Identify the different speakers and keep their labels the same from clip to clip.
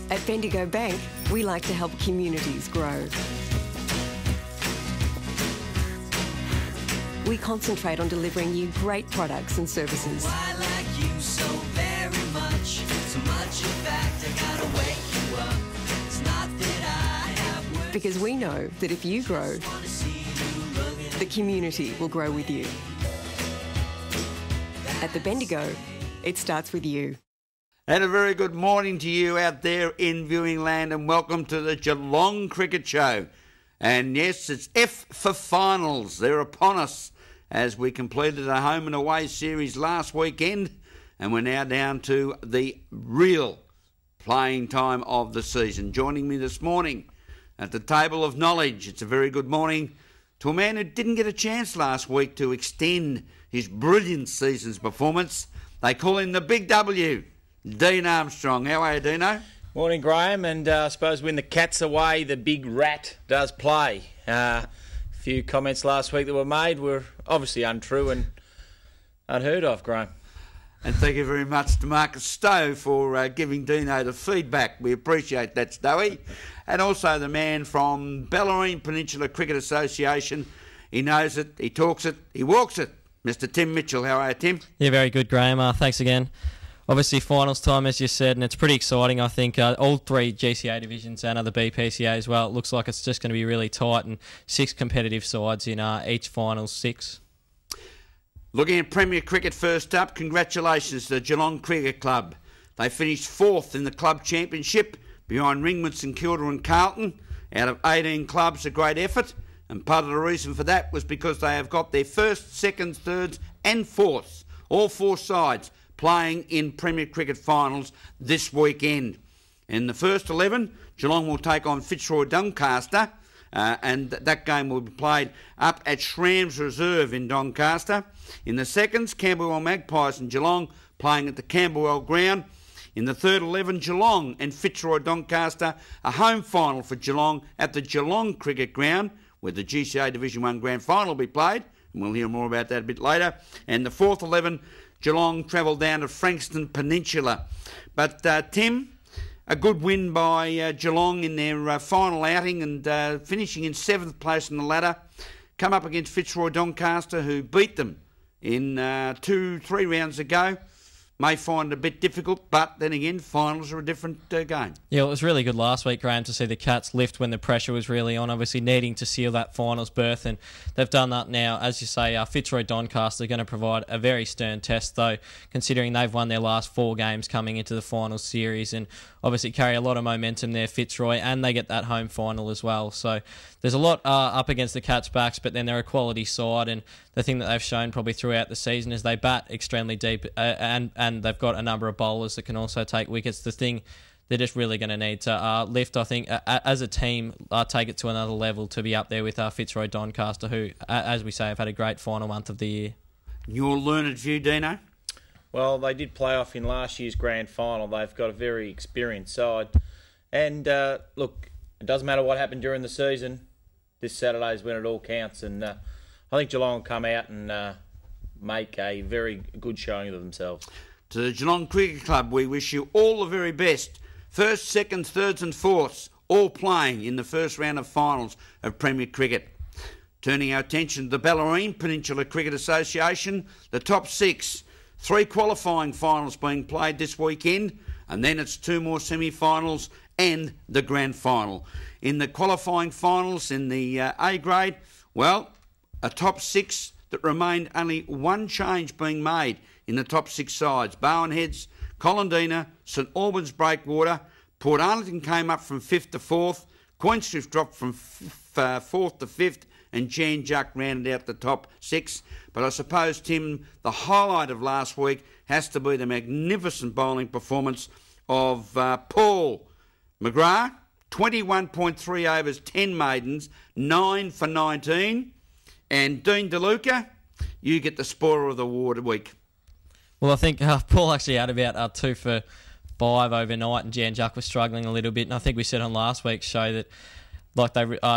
Speaker 1: At Bendigo Bank, we like to help communities grow. We concentrate on delivering you great products and services.
Speaker 2: I like you so very much. So much, in fact, I gotta wake you up. It's not that I have words.
Speaker 1: Because we know that if you grow, the community will grow with you. At the Bendigo, it starts with you.
Speaker 3: And a very good morning to you out there in viewing land, and welcome to the Geelong Cricket Show. And yes, it's F for finals. They're upon us as we completed a home and away series last weekend, and we're now down to the real playing time of the season. Joining me this morning at the table of knowledge, it's a very good morning to a man who didn't get a chance last week to extend his brilliant season's performance. They call him the Big W. Dean Armstrong. How are you, Dino?
Speaker 4: Morning, Graham. And I suppose when the cat's away, the big rat does play. A few comments last week that were made were obviously untrue and unheard of, Graham.
Speaker 3: And thank you very much to Marcus Stowe for giving Dino the feedback. We appreciate that, Stowey. And also the man from Bellarine Peninsula Cricket Association. He knows it, he talks it, he walks it. Mr. Tim Mitchell. How are you, Tim?
Speaker 5: Yeah, very good, Graham. Thanks again. Obviously, finals time, as you said, and it's pretty exciting, I think. All three GCA divisions and the BPCA as well. It looks like it's just going to be really tight, and 6 competitive sides in each finals 6.
Speaker 3: Looking at Premier Cricket first up, congratulations to the Geelong Cricket Club. They finished 4th in the club championship behind Ringwood, St Kilda and Carlton. Out of 18 clubs, a great effort. And part of the reason for that was because they have got their 1st, 2nd, 3rds and 4ths, all 4 sides, playing in Premier Cricket finals this weekend. In the first 11, Geelong will take on Fitzroy Doncaster, and that game will be played up at Shram's Reserve in Doncaster. In the seconds, Camberwell Magpies and Geelong playing at the Camberwell Ground. In the third 11, Geelong and Fitzroy Doncaster, a home final for Geelong at the Geelong Cricket Ground, where the GCA Division 1 Grand Final will be played, and we'll hear more about that a bit later. And the fourth 11, Geelong travel down to Frankston Peninsula. But, Tim, a good win by Geelong in their final outing and finishing in 7th place on the ladder. Come up against Fitzroy Doncaster, who beat them in 2-3 rounds ago. May find it a bit difficult, but then again, finals are a different game.
Speaker 5: Yeah, it was really good last week, Graham, to see the Cats lift when the pressure was really on, obviously needing to seal that finals berth, and they've done that now. As you say, Fitzroy Doncaster are going to provide a very stern test, though, considering they've won their last 4 games coming into the finals series, and obviously carry a lot of momentum there, Fitzroy, and they get that home final as well. So there's a lot up against the Cats' backs, but then they're a quality side, and the thing that they've shown probably throughout the season is they bat extremely deep, and they've got a number of bowlers that can also take wickets. The thing they're just really going to need to lift, I think, as a team, take it to another level to be up there with Fitzroy Doncaster, who, as we say, have had a great final month of the year.
Speaker 3: Your learned view, Dino?
Speaker 4: Well, they did play off in last year's grand final. They've got a very experienced side. And, look, it doesn't matter what happened during the season. This Saturday is when it all counts. And I think Geelong will come out and make a very good showing of themselves.
Speaker 3: To the Geelong Cricket Club, we wish you all the very best. 1st, 2nd, 3rds and 4ths, all playing in the first round of finals of Premier Cricket. Turning our attention to the Bellarine Peninsula Cricket Association, the top 6. 3 qualifying finals being played this weekend, and then it's 2 more semi-finals and the grand final. In the qualifying finals in the A grade, well, a top 6 that remained only 1 change being made in the top 6 sides. Bowen Heads, Colandina, St Albans Breakwater, Port Arlington came up from 5th to 4th, Queenstrift dropped from 4th to 5th, and Jan Juck rounded out the top 6. But I suppose, Tim, the highlight of last week has to be the magnificent bowling performance of Paul McGrath. 21.3 overs, 10 maidens, 9 for 19. And Dean DeLuca, you get the spoiler of the award week.
Speaker 5: Well, I think Paul actually had about 2 for 5 overnight, and Jan Juck was struggling a little bit. And I think we said on last week's show that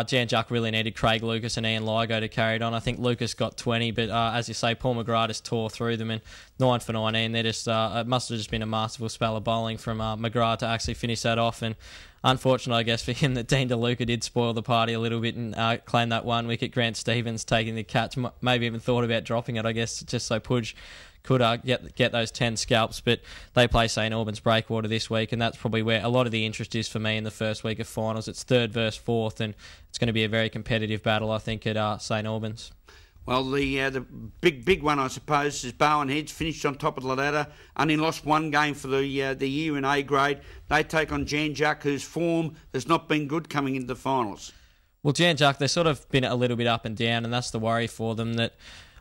Speaker 5: Jan Juck really needed Craig Lucas and Ian Ligo to carry it on. I think Lucas got 20, but as you say, Paul McGrath just tore through them, and 9 for 19. They're just it must have just been a masterful spell of bowling from McGrath to actually finish that off. And unfortunate, I guess, for him that Dean DeLuca did spoil the party a little bit and claim that 1 wicket. Grant Stevens taking the catch, maybe even thought about dropping it, I guess, just so Pudge could get those 10 scalps. But they play St Albans Breakwater this week, and that's probably where a lot of the interest is for me in the first week of finals. It's 3rd versus 4th, and it's going to be a very competitive battle, I think, at St Albans.
Speaker 3: Well, the big one, I suppose, is Bowen Heads, finished on top of the ladder, only lost 1 game for the year in A grade. They take on Jan Juck, whose form has not been good coming into the finals.
Speaker 5: Well, Jan Juck, they've sort of been a little bit up and down, and that's the worry for them, that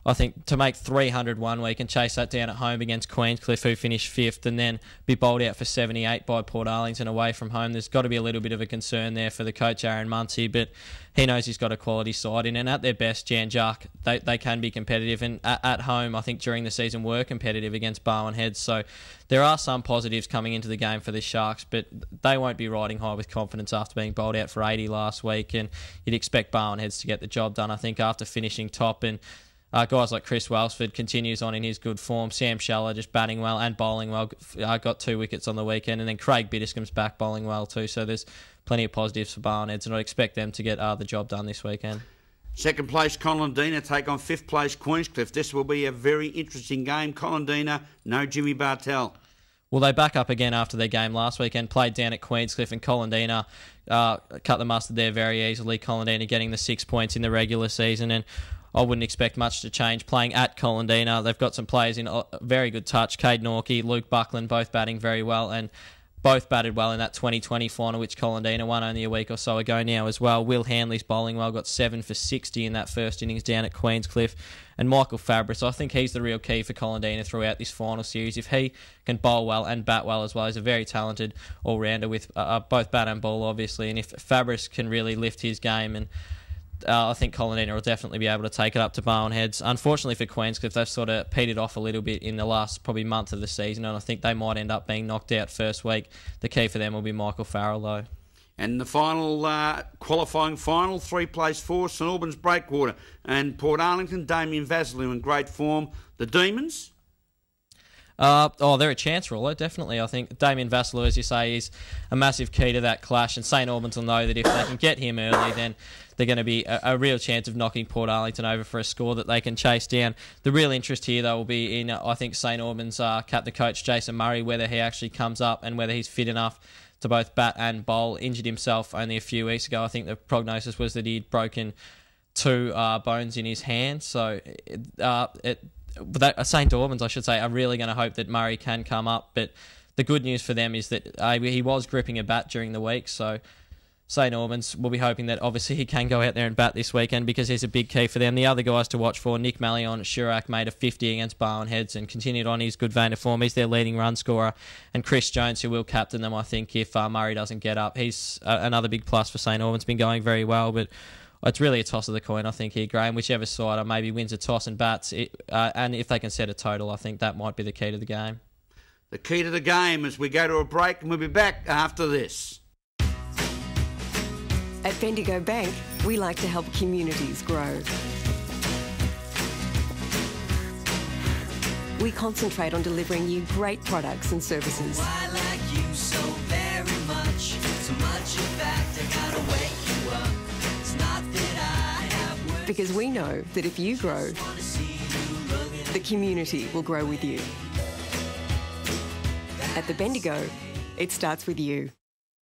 Speaker 5: I think to make 300 one week and chase that down at home against Queenscliff, who finished 5th, and then be bowled out for 78 by Port Arlington away from home, there's got to be a little bit of a concern there for the coach, Aaron Muncie, but he knows he's got a quality side in, and at their best, Jan Juck, they can be competitive, and at home, I think during the season were competitive against Barwon Heads, so there are some positives coming into the game for the Sharks, but they won't be riding high with confidence after being bowled out for 80 last week, and you'd expect Barwon Heads to get the job done, I think, after finishing top, and guys like Chris Welsford continues on in his good form. Sam Schaller just batting well and bowling well. Got 2 wickets on the weekend. And then Craig Bitterscombe's back bowling well too. So there's plenty of positives for Barwon Heads, and I expect them to get the job done this weekend. 2nd place, Colindina take on 5th place, Queenscliff. This will be a very interesting game. Colindina, no Jimmy Bartell. Well, they back up again after their game last weekend, played down at Queenscliff, and Colindina cut the mustard there very easily. Colindina getting the 6 points in the regular season, and I wouldn't expect much to change playing at Colindina. They've got some players in very good touch. Cade Norkie, Luke Buckland, both batting very well, and both batted well in that 2020 final, which Colindina won only a week or so ago now as well. Will Hanley's bowling well, got 7 for 60 in that first innings down at Queenscliff. And Michael Fabris, I think he's the real key for Colindina throughout this final series. If he can bowl well and bat well as well, he's a very talented all-rounder with both bat and ball, obviously. And if Fabris can really lift his game, and I think Colindina will definitely be able to take it up to Barwon Heads. Unfortunately for Queenscliff, they've sort of petered off a little bit in the last probably month of the season, and I think they might end up being knocked out first week. The key for them will be Michael Farrell, though.
Speaker 3: And the final qualifying final, 3 place 4, St Albans Breakwater and Port Arlington, Damien Vassalou in great form. The Demons?
Speaker 5: They're a chance ruler, definitely. I think Damien Vassalou, as you say, is a massive key to that clash, and St Albans will know that if they can get him early, then they're going to be a real chance of knocking Port Arlington over for a score that they can chase down. The real interest here, though, will be in, I think, St Albans captain coach Jason Murray, whether he actually comes up and whether he's fit enough to both bat and bowl. Injured himself only a few weeks ago. I think the prognosis was that he'd broken 2 bones in his hand, so St Albans, I should say, are really going to hope that Murray can come up. But the good news for them is that he was gripping a bat during the week, so St Albans will be hoping that obviously he can go out there and bat this weekend, because he's a big key for them. The other guys to watch for, Nick Mallion at Chirac made a 50 against Barwon Heads and continued on his good vein of form. He's their leading run scorer. And Chris Jones, who will captain them, I think, if Murray doesn't get up. He's another big plus for St Albans, been going very well, but it's really a toss of the coin, I think, here, Graham. Whichever side maybe wins a toss and bats, and if they can set a total, I think that might be the key to the game.
Speaker 3: The key to the game as we go to a break, and we'll be back after this.
Speaker 1: At Bendigo Bank, we like to help communities grow. We concentrate on delivering you great products and services.
Speaker 2: I like you so very much. So much, in fact, I gotta wake you up. It's not that I have words.
Speaker 1: Because we know that if you grow, the community will grow with you. At the Bendigo, it starts with you.